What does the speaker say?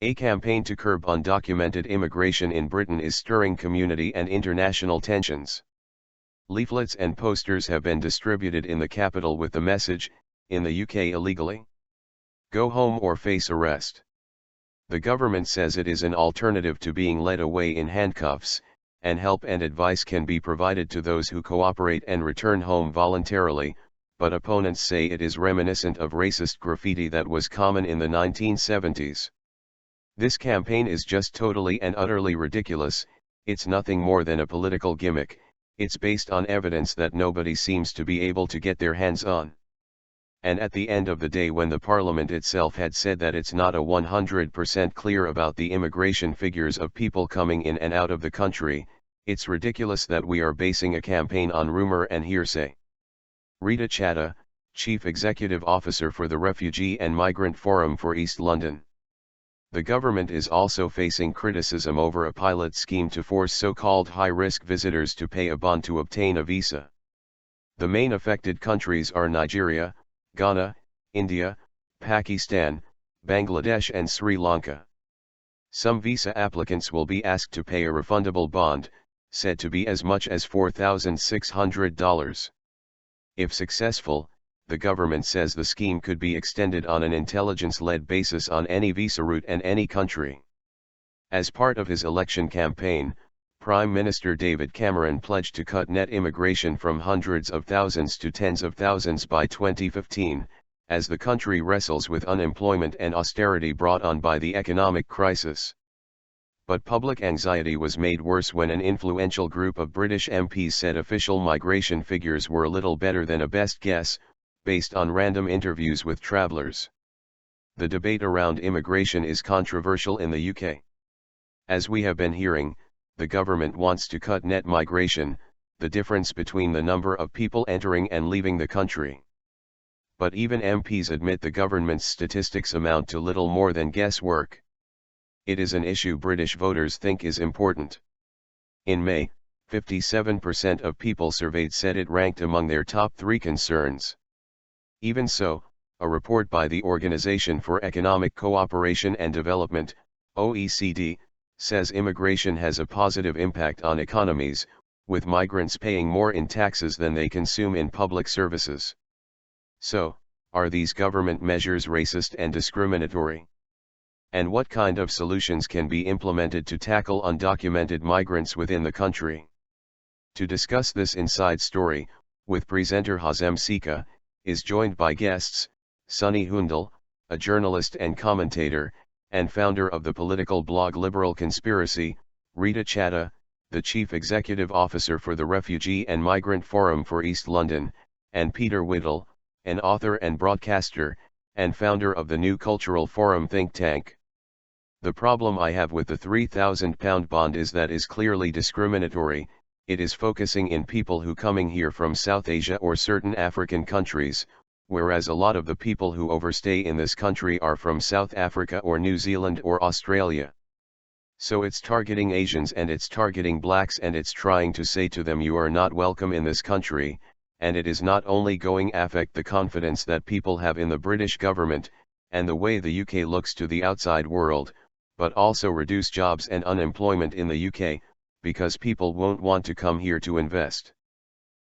A campaign to curb undocumented immigration in Britain is stirring community and international tensions. Leaflets and posters have been distributed in the capital with the message, "In the UK illegally? Go home or face arrest." The government says it is an alternative to being led away in handcuffs, and help and advice can be provided to those who cooperate and return home voluntarily, but opponents say it is reminiscent of racist graffiti that was common in the 1970s. This campaign is just totally and utterly ridiculous. It's nothing more than a political gimmick. It's based on evidence that nobody seems to be able to get their hands on. And at the end of the day, when the Parliament itself had said that it's not 100% clear about the immigration figures of people coming in and out of the country, it's ridiculous that we are basing a campaign on rumour and hearsay. Rita Chatta, Chief Executive Officer for the Refugee and Migrant Forum for East London. The government is also facing criticism over a pilot scheme to force so-called high-risk visitors to pay a bond to obtain a visa. The main affected countries are Nigeria, Ghana, India, Pakistan, Bangladesh and Sri Lanka. Some visa applicants will be asked to pay a refundable bond, said to be as much as $4,600. If successful, the government says the scheme could be extended on an intelligence-led basis on any visa route and any country. As part of his election campaign, Prime Minister David Cameron pledged to cut net immigration from hundreds of thousands to tens of thousands by 2015, as the country wrestles with unemployment and austerity brought on by the economic crisis. But public anxiety was made worse when an influential group of British MPs said official migration figures were little better than a best guess, based on random interviews with travellers. The debate around immigration is controversial in the UK. As we have been hearing, the government wants to cut net migration, the difference between the number of people entering and leaving the country. But even MPs admit the government's statistics amount to little more than guesswork. It is an issue British voters think is important. In May, 57% of people surveyed said it ranked among their top 3 concerns. Even so, a report by the Organization for Economic Cooperation and Development, OECD, says immigration has a positive impact on economies, with migrants paying more in taxes than they consume in public services. So, are these government measures racist and discriminatory? And what kind of solutions can be implemented to tackle undocumented migrants within the country? To discuss this inside story, with presenter Hazem Sika, is joined by guests, Sunny Hundal, a journalist and commentator, and founder of the political blog Liberal Conspiracy, Rita Chatta, the Chief Executive Officer for the Refugee and Migrant Forum for East London, and Peter Whittle, an author and broadcaster, and founder of the New Cultural Forum think tank. The problem I have with the £3,000 bond is that is clearly discriminatory. It is focusing in people who coming here from South Asia or certain African countries, whereas a lot of the people who overstay in this country are from South Africa or New Zealand or Australia. So it's targeting Asians and it's targeting blacks and it's trying to say to them you are not welcome in this country, and it is not only going to affect the confidence that people have in the British government, and the way the UK looks to the outside world, but also reduce jobs and unemployment in the UK, because people won't want to come here to invest.